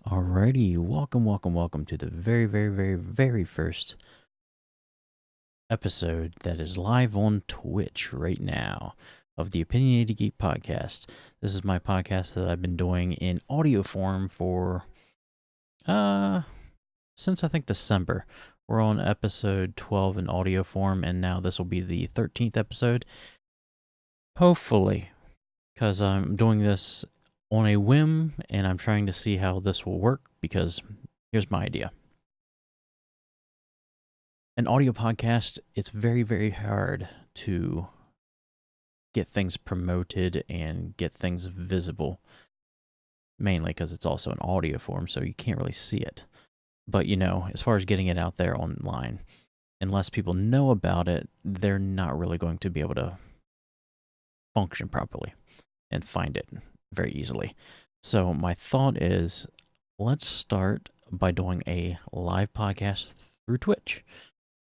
Alrighty, welcome to the very first episode that is live on Twitch right now of the Opinionated Geek podcast. This is my podcast that I've been doing in audio form for uh since I think December. We're on episode 12 in audio form, and now this will be the 13th episode. Hopefully, because I'm doing this on a whim and I'm trying to see how this will work because here's my idea. An audio podcast, it's very hard to get things promoted and get things visible, mainly because it's also an audio form, so you can't really see it. But, as far as getting it out there online, unless people know about it, they're not really going to be able to function properly and find it very easily. So, my thought is let's start by doing a live podcast through Twitch.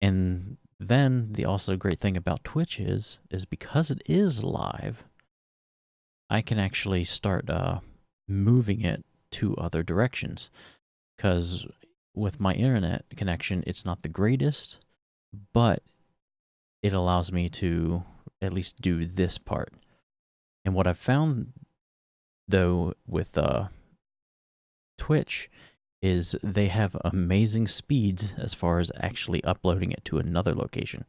And then the also great thing about Twitch is because it is live, I can actually start moving it to other directions. Because with my internet connection, it's not the greatest, but it allows me to at least do this part. And what I've found though with Twitch is they have amazing speeds as far as actually uploading it to another location.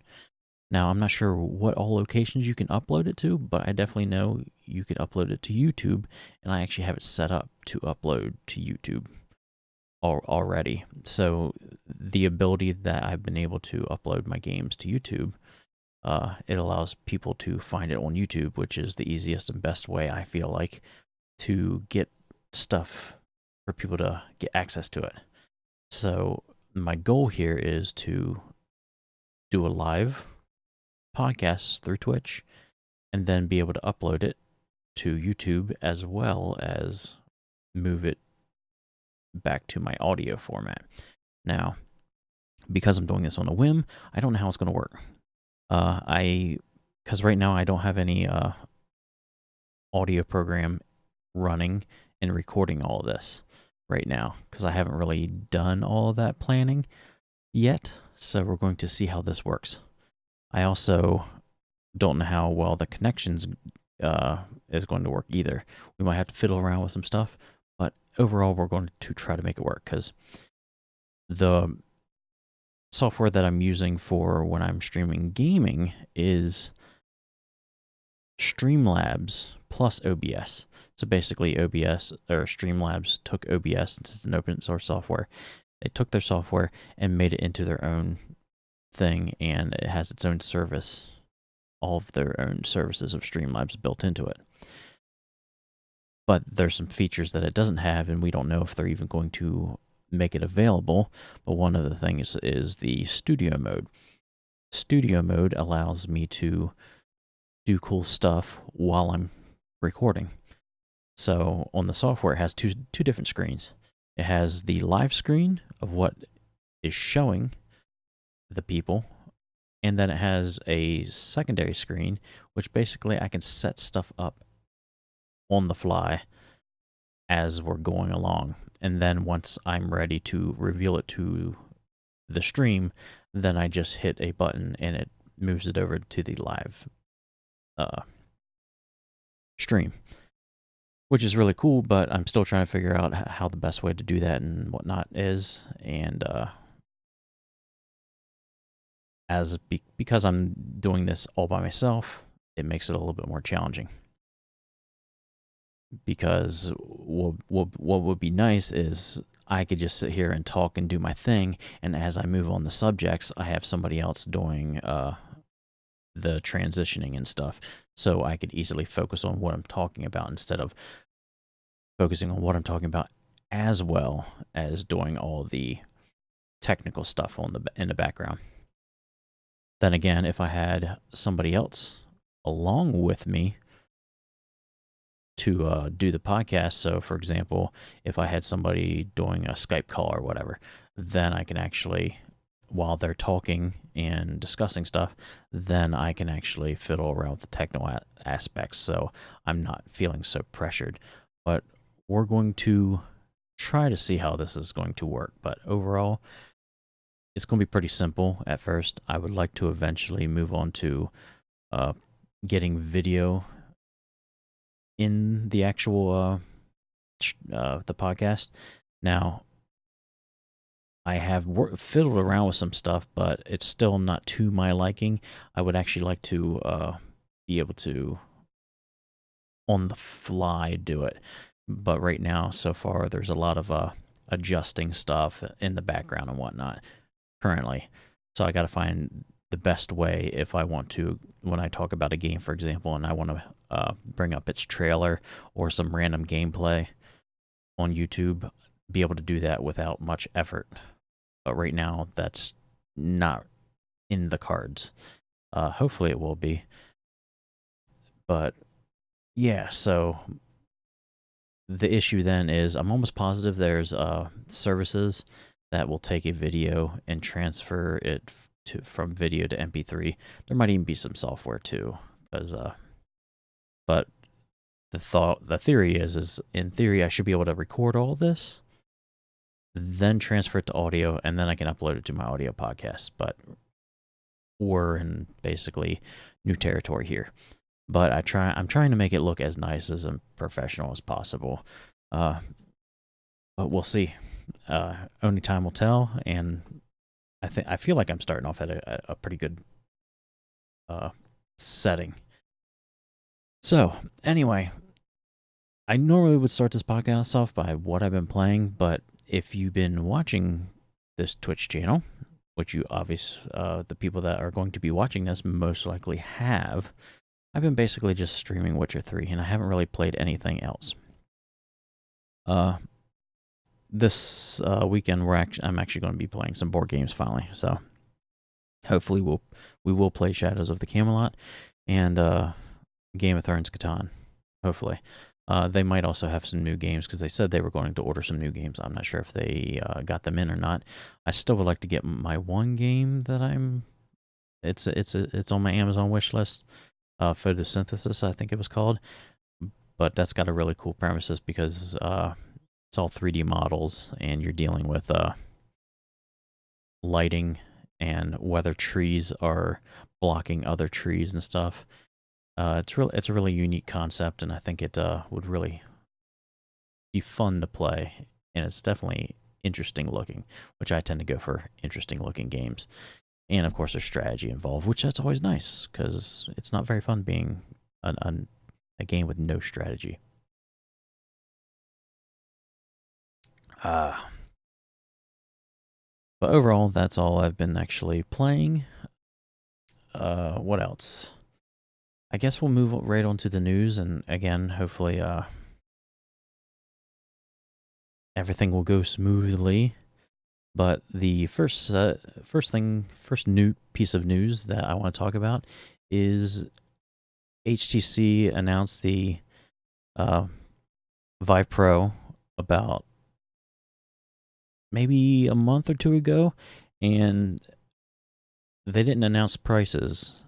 Now, I'm not sure what all locations you can upload it to, but I definitely know you can upload it to YouTube, and I actually have it set up to upload to YouTube already. So the ability that I've been able to upload my games to YouTube, it allows people to find it on YouTube, which is the easiest and best way I feel like to get stuff for people to get access to it. So my goal here is to do a live podcast through Twitch and then be able to upload it to YouTube as well as move it back to my audio format. Now, because I'm doing this on a whim, I don't know how it's going to work. Because right now I don't have any audio program running and recording all of this right now because I haven't really done all of that planning yet. So we're going to see how this works. I also don't know how well the connections is going to work either. We might have to fiddle around with some stuff, but overall we're going to try to make it work because the software that I'm using for when I'm streaming gaming is Streamlabs plus OBS. So basically, OBS or Streamlabs took OBS, since it's an open source software. They took their software and made it into their own thing, and it has its own service, all of their own services of Streamlabs built into it. But there's some features that it doesn't have, and we don't know if they're even going to make it available. But one of the things is the studio mode. Studio mode allows me to do cool stuff while I'm recording. So on the software, it has two different screens. It has the live screen of what is showing the people, and then it has a secondary screen, which basically I can set stuff up on the fly as we're going along. And then once I'm ready to reveal it to the stream, then I just hit a button and it moves it over to the live stream, which is really cool, but I'm still trying to figure out how the best way to do that and whatnot is. And because I'm doing this all by myself, it makes it a little bit more challenging. Because what would be nice is I could just sit here and talk and do my thing, and as I move on the subjects, I have somebody else doing the transitioning and stuff, so I could easily focus on what I'm talking about instead of focusing on what I'm talking about as well as doing all the technical stuff in the background. Then again, if I had somebody else along with me to do the podcast, so for example, if I had somebody doing a Skype call or whatever, then I can actually, while they're talking and discussing stuff, then I can actually fiddle around with the technical aspects, so I'm not feeling so pressured. But we're going to try to see how this is going to work. But overall, it's going to be pretty simple at first. I would like to eventually move on to getting video in the actual the podcast. Now, I have fiddled around with some stuff, but it's still not to my liking. I would actually like to be able to on the fly do it, but right now, so far, there's a lot of adjusting stuff in the background and whatnot currently. So I got to find the best way if I want to, when I talk about a game, for example, and I want to bring up its trailer or some random gameplay on YouTube, be able to do that without much effort. But right now, that's not in the cards. Hopefully, it will be. But yeah, so the issue then is I'm almost positive there's services that will take a video and transfer it from video to MP3. There might even be some software too, because but the theory is in theory I should be able to record all this, then transfer it to audio, and then I can upload it to my audio podcast. But we're in basically new territory here. But I'm trying to make it look as nice as and professional as possible. But we'll see. Only time will tell, and I feel like I'm starting off at a pretty good setting. So anyway, I normally would start this podcast off by what I've been playing, but if you've been watching this Twitch channel, which you obviously the people that are going to be watching this most likely have, I've been basically just streaming Witcher 3, and I haven't really played anything else. This weekend I'm actually going to be playing some board games finally, so hopefully we will play Shadows of the Camelot and Game of Thrones Catan. Hopefully, they might also have some new games because they said they were going to order some new games. I'm not sure if they got them in or not. I still would like to get my one game that it's on my Amazon wish list. Photosynthesis, I think it was called, but that's got a really cool premises because it's all 3D models, and you're dealing with lighting and whether trees are blocking other trees and stuff. It's a really unique concept, and I think it would really be fun to play, and it's definitely interesting looking, which I tend to go for interesting looking games. And of course, there's strategy involved, which that's always nice because it's not very fun being a game with no strategy. But overall, that's all I've been actually playing. What else? I guess we'll move right on to the news, and again, hopefully, everything will go smoothly. But the first new piece of news that I want to talk about is HTC announced the Vive Pro about maybe a month or two ago, and they didn't announce prices,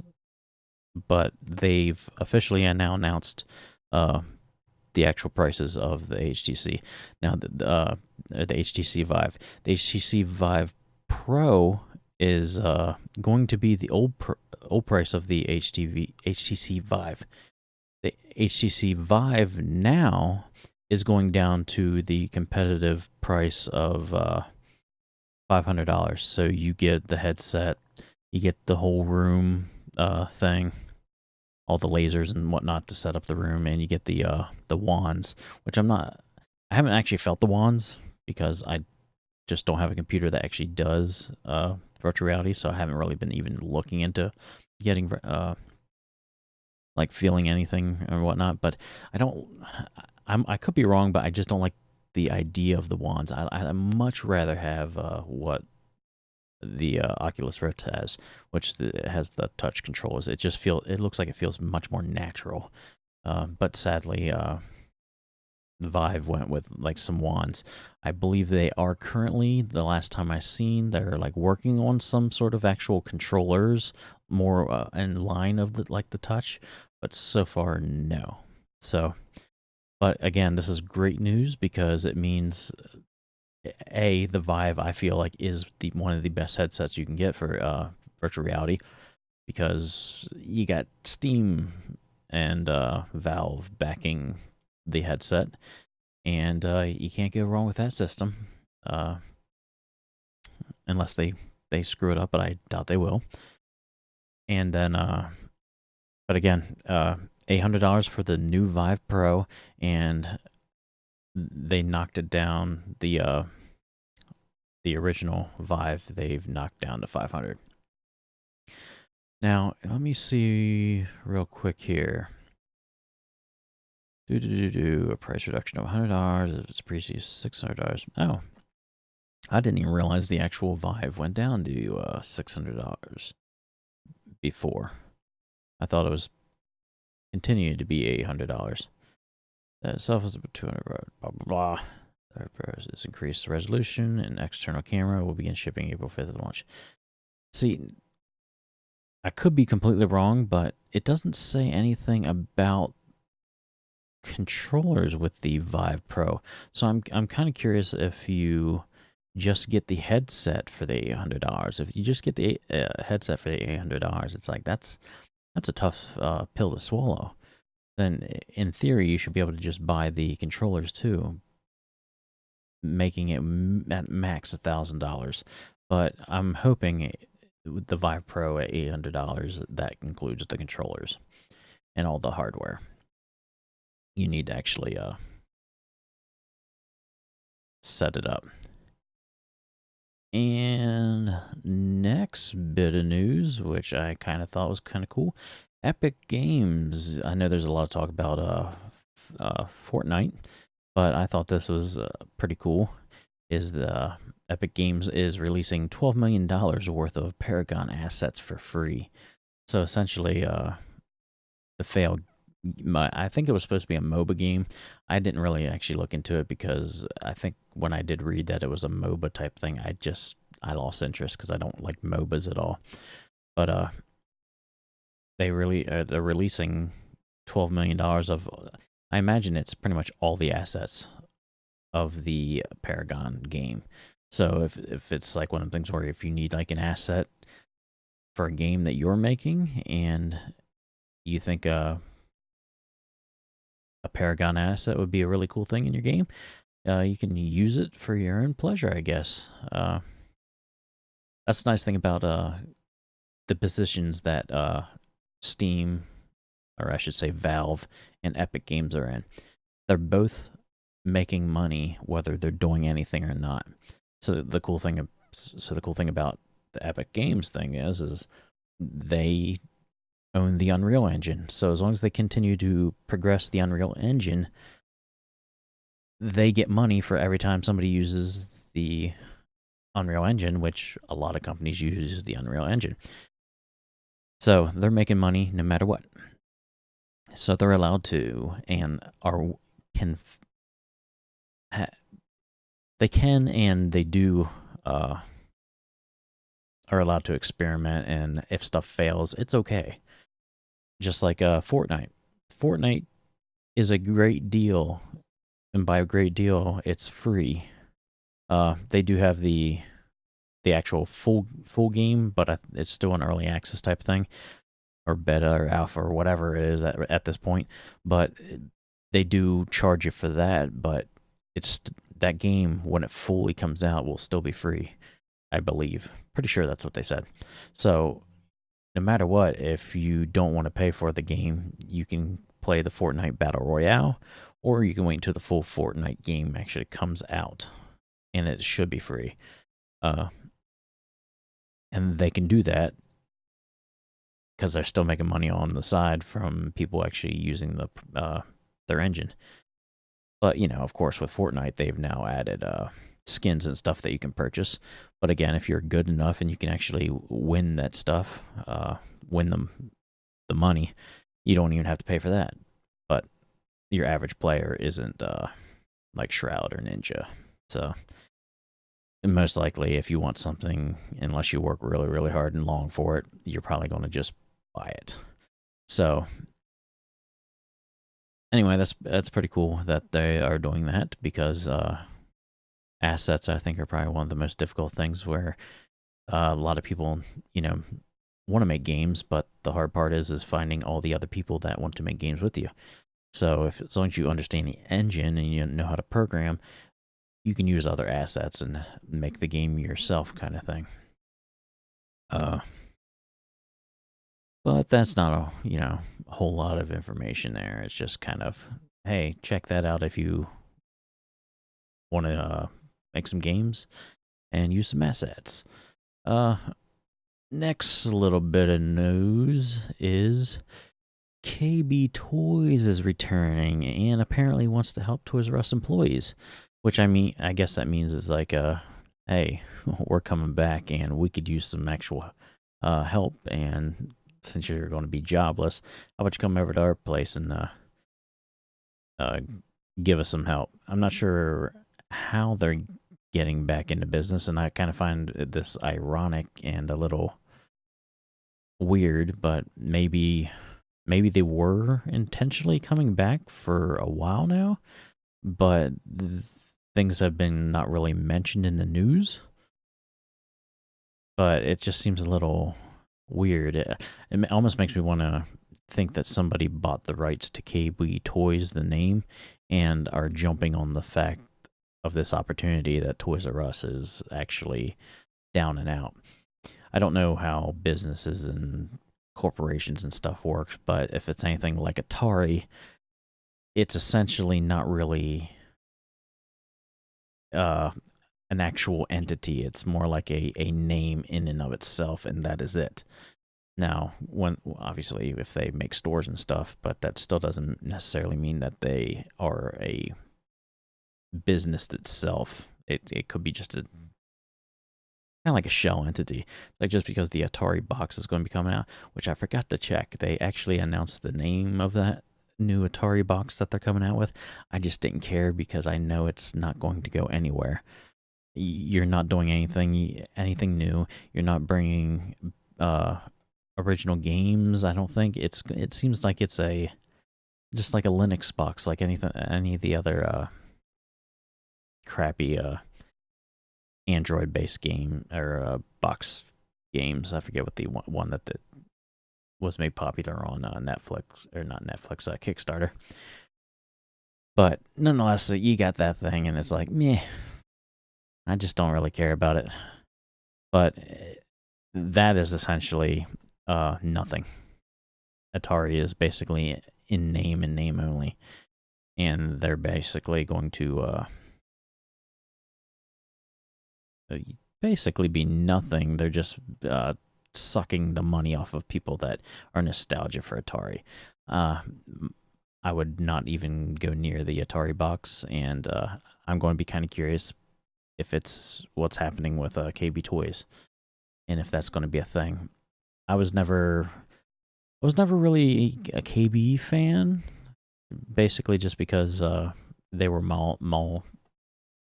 but they've officially now announced the actual prices of the HTC. Now, the HTC Vive. The HTC Vive Pro is going to be the old price of the HTC Vive. The HTC Vive now is going down to the competitive price of $500. So you get the headset, you get the whole room thing, all the lasers and whatnot to set up the room, and you get the wands, which I haven't actually felt the wands because I just don't have a computer that actually does virtual reality, so I haven't really been even looking into getting like feeling anything or whatnot. But I could be wrong, but I just don't like the idea of the wands. I'd much rather have what the Oculus Rift has, which has the touch controls. It looks like it feels much more natural. But sadly, Vive went with like some wands. I believe they are currently, the last time I seen, they're like working on some sort of actual controllers more in line of the touch, but so far no. So, But again, this is great news because it means the Vive I feel like is one of the best headsets you can get for virtual reality, because you got Steam and Valve backing the headset, and you can't go wrong with that system, unless they screw it up, but I doubt they will. And then, but again, $800 for the new Vive Pro, and they knocked it down. The original Vive they've knocked down to 500. Now let me see real quick here. A price reduction of $100 if it's previous $600. Oh, I didn't even realize the actual Vive went down to $600 before. I thought it was continuing to be $800. That itself is about 200. Blah blah blah. This increased resolution and external camera will begin shipping April 5th at launch. See, I could be completely wrong, but it doesn't say anything about controllers with the Vive Pro. So I'm kind of curious if you just get the headset for the $800. If you just get the headset for the $800, it's like that's a tough pill to swallow. Then in theory, you should be able to just buy the controllers too, making it at max $1,000. But I'm hoping with the Vive Pro at $800, that includes the controllers and all the hardware. You need to actually set it up. And next bit of news, which I kind of thought was kind of cool, Epic Games. I know there's a lot of talk about Fortnite, but I thought this was pretty cool. Is the Epic Games is releasing $12 million worth of Paragon assets for free. So essentially, the failed. I think it was supposed to be a MOBA game. I didn't really actually look into it because I think when I did read that it was a MOBA type thing, I lost interest because I don't like MOBAs at all. But they're releasing $12 million of. I imagine it's pretty much all the assets of the Paragon game. So if it's like one of the things where if you need like an asset for a game that you're making and you think a Paragon asset would be a really cool thing in your game, you can use it for your own pleasure, I guess. That's the nice thing about the positions that Steam, or I should say Valve, and Epic Games are in. They're both making money whether they're doing anything or not. So the cool thing about the Epic Games thing is they own the Unreal Engine. So as long as they continue to progress the Unreal Engine, they get money for every time somebody uses the Unreal Engine, which a lot of companies use the Unreal Engine. So they're making money no matter what. So they're allowed to they can and they do are allowed to experiment, and if stuff fails, it's okay. Just like Fortnite. Fortnite is a great deal, and by a great deal, it's free. They do have the actual full game, but it's still an early access type thing, or beta or alpha or whatever it is at this point. But they do charge you for that. But it's that game, when it fully comes out, will still be free, I believe. Pretty sure that's what they said. So no matter what, if you don't want to pay for the game, you can play the Fortnite Battle Royale, or you can wait until the full Fortnite game actually comes out, and it should be free. And they can do that because they're still making money on the side from people actually using their engine. But, of course, with Fortnite, they've now added skins and stuff that you can purchase. But again, if you're good enough and you can actually win that stuff, win the money, you don't even have to pay for that. But your average player isn't like Shroud or Ninja. So most likely, if you want something, unless you work really, really hard and long for it, you're probably going to just buy it. So, anyway, that's pretty cool that they are doing that because assets, I think, are probably one of the most difficult things where a lot of people, you know, want to make games, but the hard part is finding all the other people that want to make games with you. So if as long as you understand the engine and you know how to program, you can use other assets and make the game yourself, kind of thing. Uh, but that's not a whole lot of information there. It's just kind of, hey, check that out if you want to make some games and use some assets. Uh, Next little bit of news is KB Toys is returning and apparently wants to help Toys R Us employees. Which I guess that means is like, hey, we're coming back and we could use some actual help. And since you're going to be jobless, how about you come over to our place and uh, give us some help? I'm not sure how they're getting back into business, and I kind of find this ironic and a little weird, but maybe they were intentionally coming back for a while now, but things have been not really mentioned in the news. But it just seems a little weird. It almost makes me want to think that somebody bought the rights to KB Toys, the name, and are jumping on the fact of this opportunity that Toys R Us is actually down and out. I don't know how businesses and corporations and stuff works, but if it's anything like Atari, it's essentially not really an actual entity. It's more like a name in and of itself, and that is it. Now, when obviously if they make stores and stuff, but that still doesn't necessarily mean that they are a business itself. It could be just a kind of like a shell entity. Like just because the Atari box is going to be coming out, which I forgot to check, they actually announced the name of that new Atari box that they're coming out with. I just didn't care because I know it's not going to go anywhere. You're not doing anything new. You're not bringing original games. I don't think it seems like it's a just like a Linux box, like any of the other crappy Android based game or box games. I forget what the one that was made popular on Netflix, or not Netflix, Kickstarter. But nonetheless, you got that thing, and it's like, meh. I just don't really care about it. But that is essentially nothing. Atari is basically in name and name only, and they're basically going to basically be nothing. They're just sucking the money off of people that are nostalgia for Atari. I would not even go near the Atari box, and I'm going to be kind of curious if it's what's happening with KB Toys, and if that's going to be a thing. I was never really a KB fan, basically just because they were mall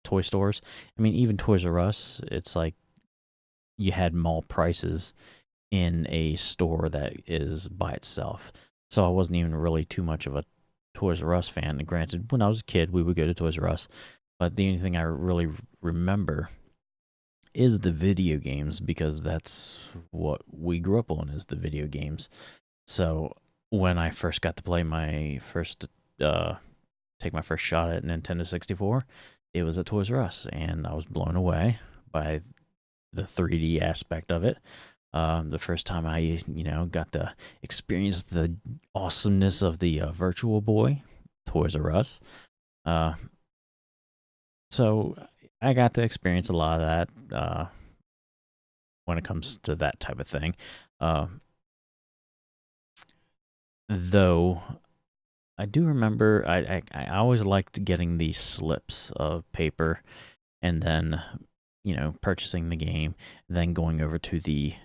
toy stores. I mean, even Toys R Us, it's like you had mall prices in a store that is by itself. So I wasn't even really too much of a Toys R Us fan. And granted, when I was a kid, we would go to Toys R Us, but the only thing I really remember is the video games, because that's what we grew up on, is the video games. So when I first got to play take my first shot at Nintendo 64, it was at Toys R Us, and I was blown away by the 3D aspect of it. The first time I, got to experience the awesomeness of the Virtual Boy, Toys R Us. So I got to experience a lot of that when it comes to that type of thing. Though I do remember I always liked getting these slips of paper and then, purchasing the game, then going over to the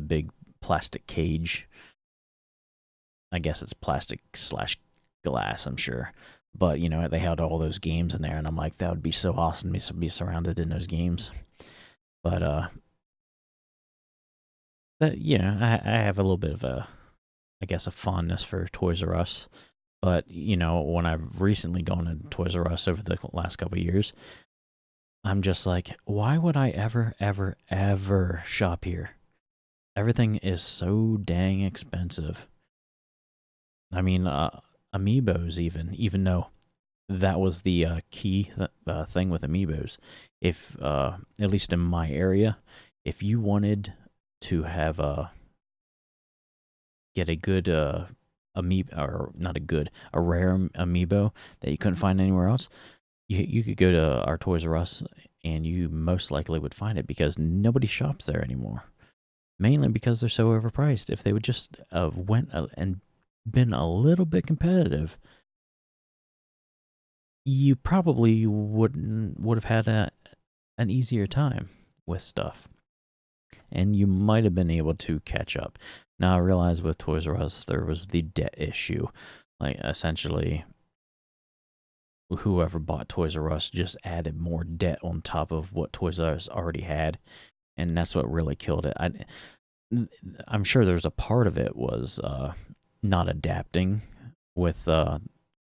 big plastic cage. I guess it's plastic / glass, I'm sure. But, they had all those games in there, and I'm like, that would be so awesome to be surrounded in those games. But, I have a little bit of a fondness for Toys R Us. But, when I've recently gone to Toys R Us over the last couple of years, I'm just like, why would I ever, ever, ever shop here? Everything is so dang expensive. I mean, amiibos even though that was the key thing with amiibos. If at least in my area, if you wanted to have get a good amiibo, or not a rare amiibo that you couldn't find anywhere else, you could go to our Toys R Us and you most likely would find it because nobody shops there anymore. Mainly because they're so overpriced. If they would just went and been a little bit competitive, you probably would have had an easier time with stuff, and you might have been able to catch up. Now I realize with Toys R Us there was the debt issue, like essentially whoever bought Toys R Us just added more debt on top of what Toys R Us already had, and that's what really killed it. I'm sure there's a part of it was not adapting with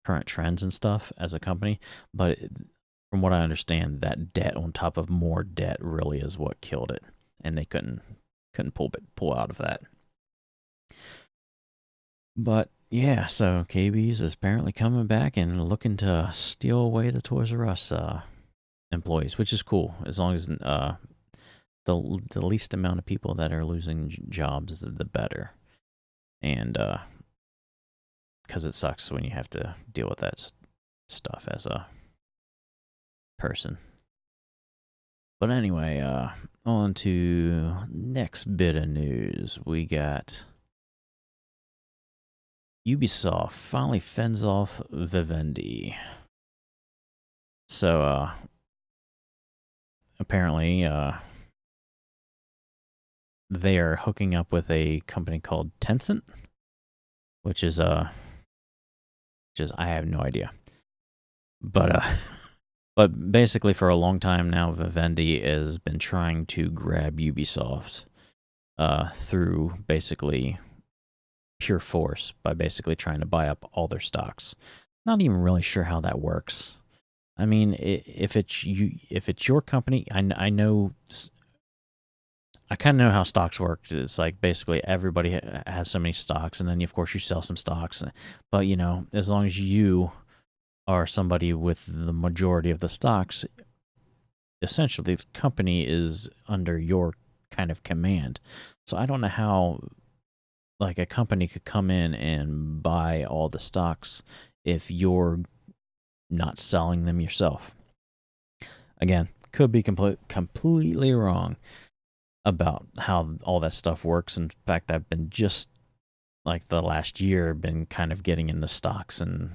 current trends and stuff as a company, but from what I understand, that debt on top of more debt really is what killed it, and they couldn't pull out of that. But yeah, so KB's is apparently coming back and looking to steal away the Toys R Us employees, which is cool as long as the least amount of people that are losing jobs, the better. And because it sucks when you have to deal with that stuff as a person. But anyway, on to next bit of news. We got Ubisoft finally fends off Vivendi. So apparently they are hooking up with a company called Tencent, which is I have no idea. But but basically for a long time now, Vivendi has been trying to grab Ubisoft through basically pure force by basically trying to buy up all their stocks. Not even really sure how that works. I mean, if it's your company, I know. I kind of know how stocks work. It's like basically everybody has so many stocks, and then of course you sell some stocks. But as long as you are somebody with the majority of the stocks, essentially the company is under your kind of command. So I don't know how like a company could come in and buy all the stocks if you're not selling them yourself. Again, could be completely wrong about how all that stuff works. In fact, I've been just like the last year been kind of getting into stocks and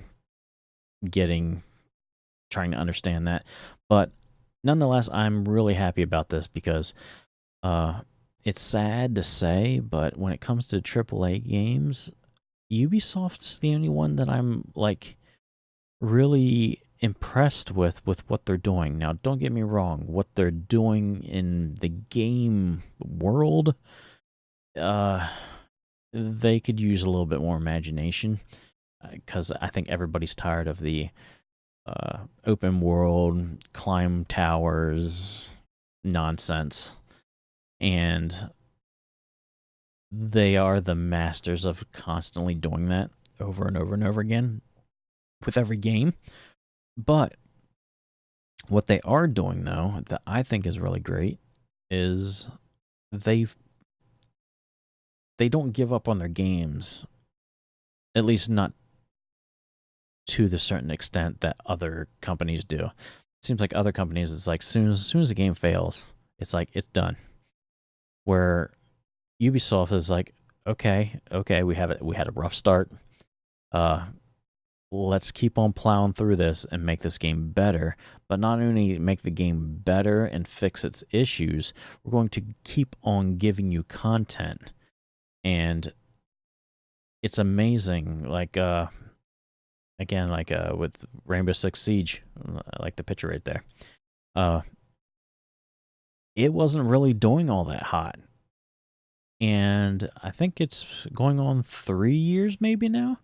trying to understand that. But nonetheless, I'm really happy about this because it's sad to say, but when it comes to AAA games, Ubisoft's the only one that I'm like really impressed with what they're doing. Now, don't get me wrong, what they're doing in the game world, they could use a little bit more imagination because I think everybody's tired of the open world, climb towers nonsense. And they are the masters of constantly doing that over and over and over again with every game. But what they are doing, though, that I think is really great, is they don't give up on their games, at least not to the certain extent that other companies do. It seems like other companies, it's like soon as the game fails, it's like it's done. Where Ubisoft is like, okay, we had a rough start. Let's keep on plowing through this and make this game better. But not only make the game better and fix its issues, we're going to keep on giving you content. And it's amazing. Like, again, like with Rainbow Six Siege, like the picture right there. It wasn't really doing all that hot. And I think it's going on 3 years maybe now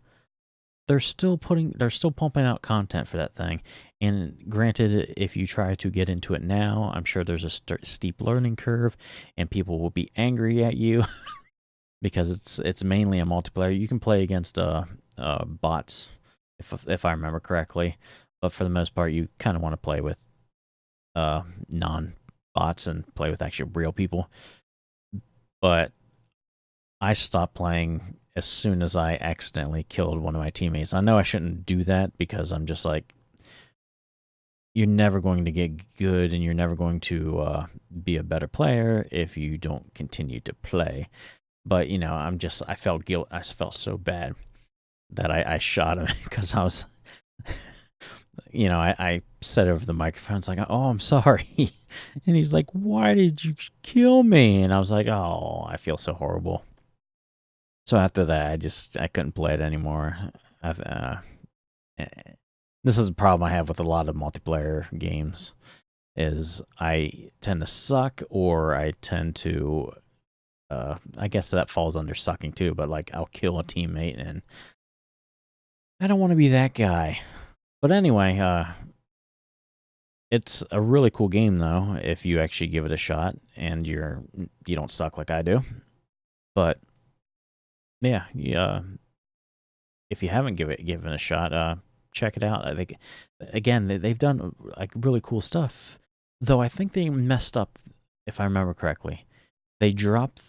they're still pumping out content for that thing. And granted, if you try to get into it now, I'm sure there's a steep learning curve, and people will be angry at you because it's mainly a multiplayer. You can play against bots, if I remember correctly, but for the most part, you kind of want to play with non bots and play with actual real people. But I stopped playing as soon as I accidentally killed one of my teammates. I know I shouldn't do that because I'm just like, you're never going to get good and you're never going to be a better player if you don't continue to play. But you know, I felt guilt. I felt so bad that I shot him because I was, you know, I said over the microphone, it's like, oh, I'm sorry. And he's like, why did you kill me? And I was like, oh, I feel so horrible. So after that, I couldn't play it anymore. This is a problem I have with a lot of multiplayer games, is I tend to suck, or I tend to, I guess that falls under sucking too, but like I'll kill a teammate, and I don't want to be that guy. But anyway, it's a really cool game though, if you actually give it a shot and you don't suck like I do. But yeah, if you haven't given a shot, check it out. I think again they've done like really cool stuff. Though I think they messed up, if I remember correctly. They dropped,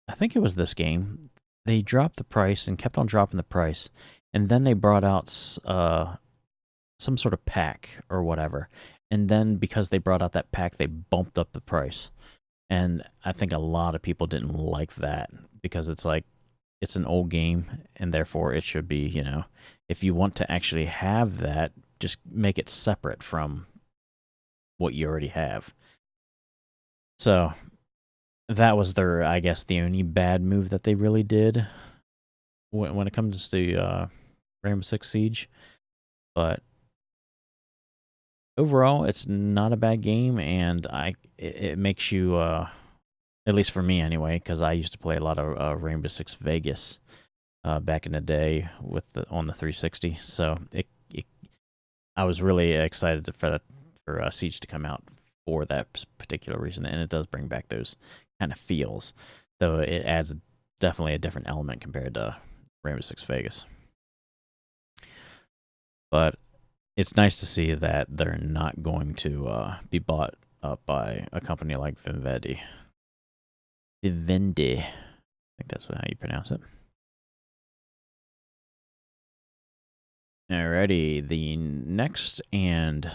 I think it was this game. They dropped the price and kept on dropping the price, and then they brought out some sort of pack or whatever. And then because they brought out that pack, they bumped up the price. And I think a lot of people didn't like that because it's like, it's an old game, and therefore it should be, you know, if you want to actually have that, just make it separate from what you already have. So that was their, I guess, the only bad move that they really did when it comes to Rainbow Six Siege. But overall, it's not a bad game, and it makes you, at least for me anyway, because I used to play a lot of Rainbow Six Vegas back in the day on the 360. So I was really excited for Siege to come out for that particular reason, and it does bring back those kind of feels, though it adds definitely a different element compared to Rainbow Six Vegas. But it's nice to see that they're not going to be bought up by a company like Vivendi. Vivendi. I think that's how you pronounce it. Alrighty, the next and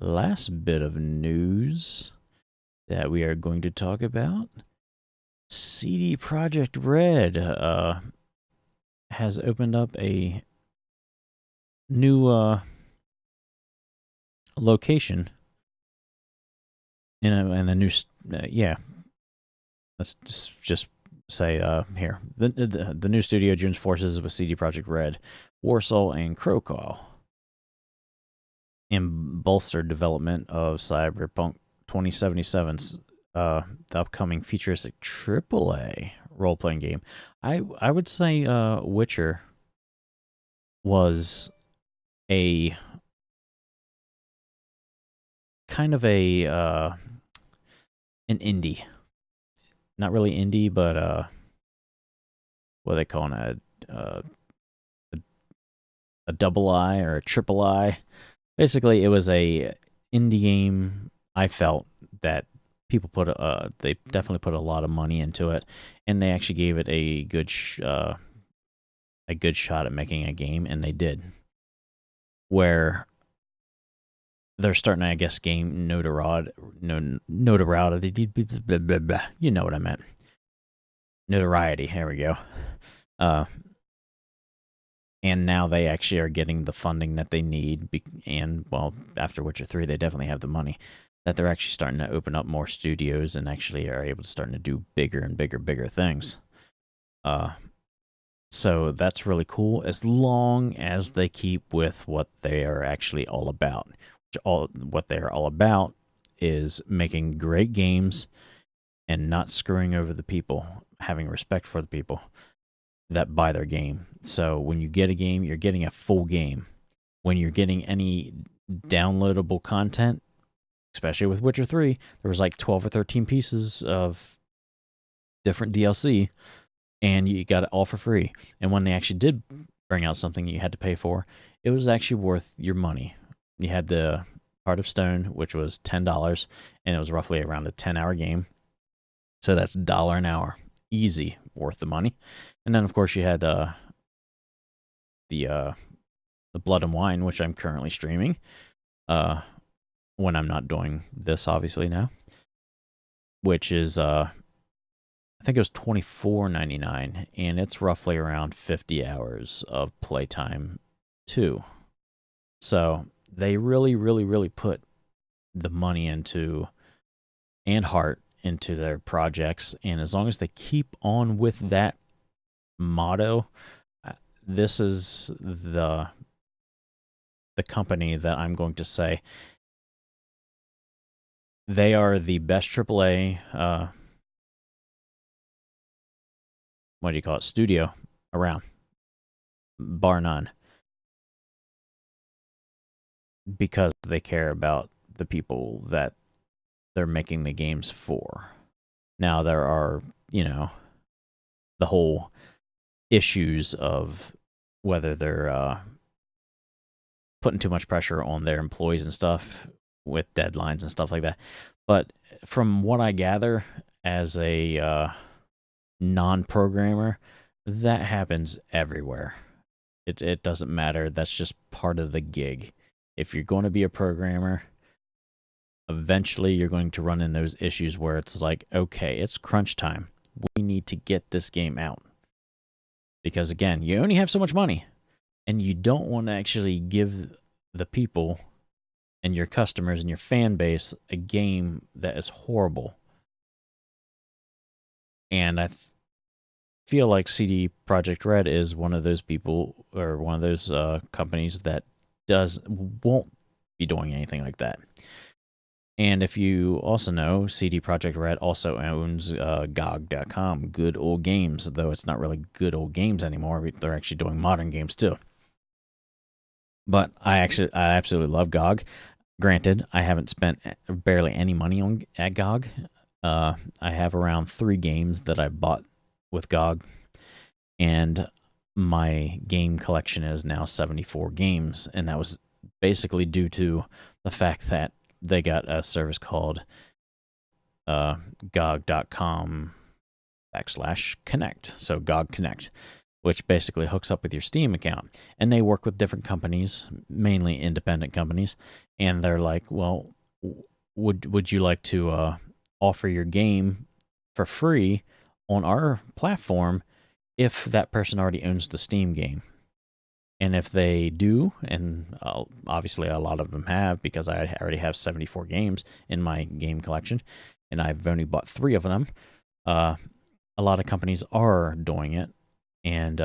last bit of news that we are going to talk about, CD Projekt Red has opened up a new location in a new let's just say here the new studio joins forces with CD Projekt Red, Warsaw, and Krakow in bolstered development of Cyberpunk 2077's the upcoming futuristic AAA role-playing game. I would say Witcher was a kind of a an indie. Not really indie, but what are they calling it? A double I or a triple I. Basically, it was a indie game. I felt that people they definitely put a lot of money into it, and they actually gave it a good shot at making a game, and they did. Where they're starting to, I guess, gain notoriety. You know what I meant. Notoriety. Here we go. And now they actually are getting the funding that they need. And, well, after Witcher 3, they definitely have the money. That they're actually starting to open up more studios and actually are able to start to do bigger and bigger things. So that's really cool, as long as they keep with what they are actually all about. What they're all about is making great games and not screwing over the people, having respect for the people. that buy their game. So when you get a game, you're getting a full game. When you're getting any downloadable content, especially with Witcher 3, there was like 12 or 13 pieces of different DLC, and you got it all for free. And when they actually did bring out something you had to pay for, it was actually worth your money. You had the Heart of Stone, which was $10, and it was roughly around a 10-hour game. So that's $1 an hour. Easy, worth the money. And then, of course, you had the Blood and Wine, which I'm currently streaming. When I'm not doing this, obviously now, which is I think it was $24.99, and it's roughly around 50 hours of playtime too. So they really, really, really put the money into and heart into their projects, and as long as they keep on with that motto, this is the company that I'm going to say they are the best AAA what do you call it, studio around, bar none, because they care about the people that they're making the games for. Now there are, the whole issues of whether they're putting too much pressure on their employees and stuff with deadlines and stuff like that. But from what I gather as a non-programmer, that happens everywhere. It doesn't matter. That's just part of the gig. If you're going to be a programmer, eventually you're going to run in those issues where it's like, okay, it's crunch time. We need to get this game out. Because again, you only have so much money, and you don't want to actually give the people and your customers and your fan base a game that is horrible. And I feel like CD Projekt Red is one of those people, or one of those companies that won't be doing anything like that. And if you also know, CD Projekt Red also owns GOG.com, Good Old Games, though it's not really good old games anymore. They're actually doing modern games too. But I absolutely love GOG. Granted, I haven't spent barely any money at GOG. I have around 3 games that I bought with GOG, and my game collection is now 74 games, and that was basically due to the fact that they got a service called GOG.com/Connect, so GOG Connect, which basically hooks up with your Steam account. And they work with different companies, mainly independent companies, and they're like, well, would you like to offer your game for free on our platform if that person already owns the Steam game? And if they do, and obviously a lot of them have, because I already have 74 games in my game collection, and I've only bought 3 of them, a lot of companies are doing it. And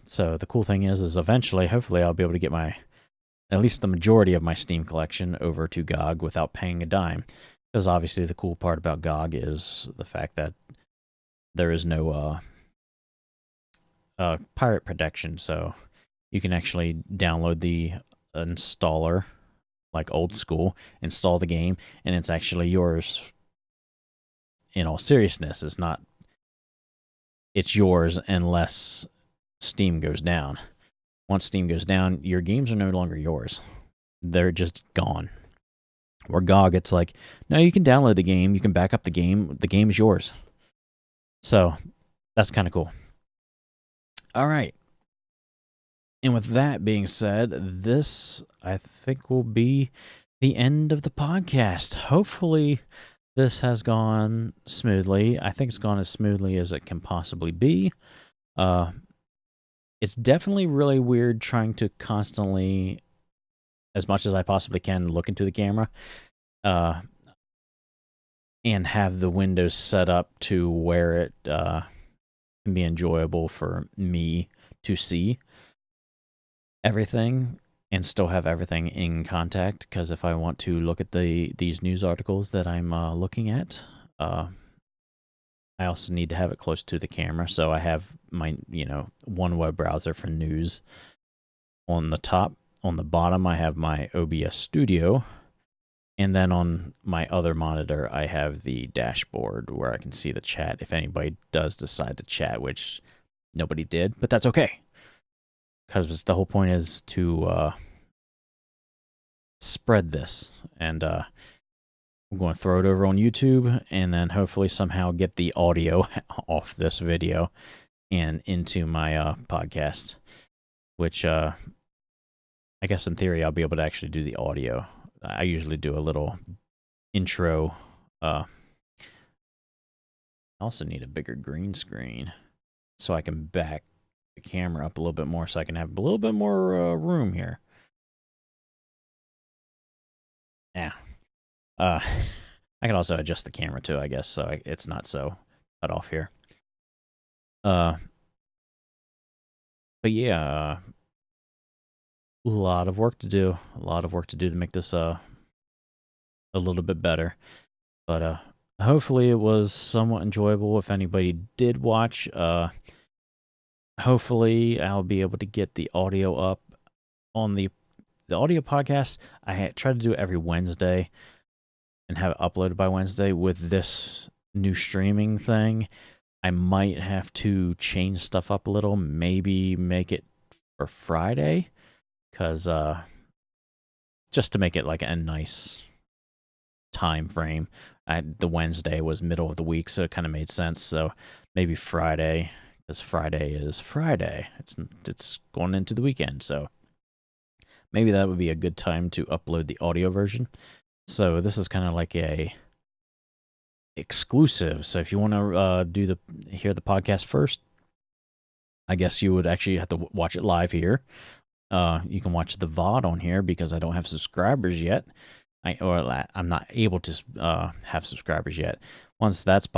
so the cool thing is eventually, hopefully, I'll be able to get at least the majority of my Steam collection over to GOG without paying a dime. Because obviously the cool part about GOG is the fact that there is no pirate protection, so you can actually download the installer, like old school, install the game, and it's actually yours. In all seriousness, it's yours unless Steam goes down. Once Steam goes down, your games are no longer yours. They're just gone. Or GOG, it's like, no, you can download the game, you can back up the game is yours. So that's kind of cool. All right. And with that being said, this, I think, will be the end of the podcast. Hopefully, this has gone smoothly. I think it's gone as smoothly as it can possibly be. It's definitely really weird trying to constantly, as much as I possibly can, look into the camera and have the windows set up to where it can be enjoyable for me to see everything and still have everything in contact. Because if I want to look at these news articles that I'm looking at, I I also need to have it close to the camera, so I have my, one web browser for news on the top. On the bottom, I have my OBS Studio, and then on my other monitor, I have the dashboard where I can see the chat if anybody does decide to chat, which nobody did, but that's okay, because the whole point is to spread this, and I'm going to throw it over on YouTube, and then hopefully somehow get the audio off this video and into my podcast, which I guess in theory I'll be able to actually do the audio. I usually do a little intro. I also need a bigger green screen so I can back the camera up a little bit more so I can have a little bit more room here. Yeah. I can also adjust the camera too, I guess, so it's not so cut off here. But yeah, a lot of work to do. A lot of work to do to make this a little bit better. But hopefully it was somewhat enjoyable. If anybody did watch, hopefully I'll be able to get the audio up on the audio podcast. I try to do it every Wednesday and have it uploaded by Wednesday. With this new streaming thing, I might have to change stuff up a little, maybe make it for Friday, because just to make it like a nice time frame. The Wednesday was middle of the week, so it kind of made sense. So maybe Friday, because Friday is Friday. It's going into the weekend, so maybe that would be a good time to upload the audio version. So this is kind of like a exclusive. So if you want to hear the podcast first, I guess you would actually have to watch it live here. You can watch the VOD on here because I don't have subscribers yet. I'm not able to have subscribers yet. Once that's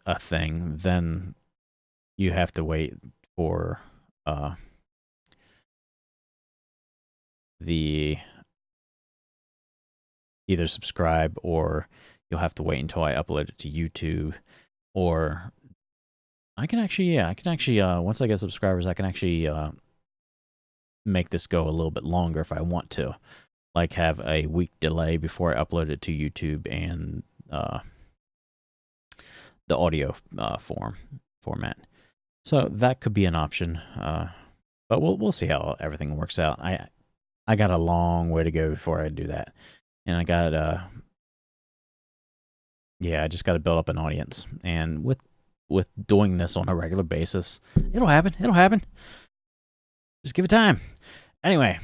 a thing, then you have to wait for the either subscribe, or you'll have to wait until I upload it to YouTube, or I can actually once I get subscribers, I can actually make this go a little bit longer if I want to, like have a week delay before I upload it to YouTube and the audio format. So that could be an option, but we'll see how everything works out. I got a long way to go before I do that, and I got I just got to build up an audience, and with doing this on a regular basis, it'll happen. Just give it time. Anyway,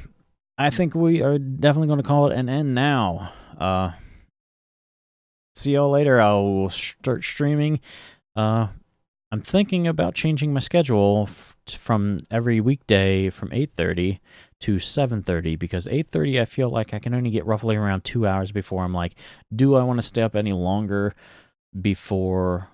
I think we are definitely going to call it an end now. See y'all later. I will start streaming. I'm thinking about changing my schedule from every weekday from 8:30 to 7:30, because 8:30 I feel like I can only get roughly around 2 hours before I'm like, do I want to stay up any longer before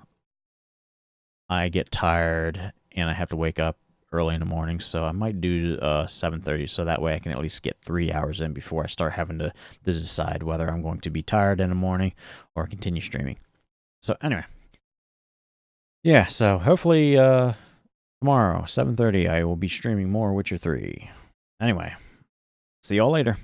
I get tired and I have to wake up early in the morning? So I might do 7:30, so that way I can at least get 3 hours in before I start having to decide whether I'm going to be tired in the morning or continue streaming. So anyway, yeah, so hopefully tomorrow 7:30 I will be streaming more Witcher 3. Anyway, see y'all later.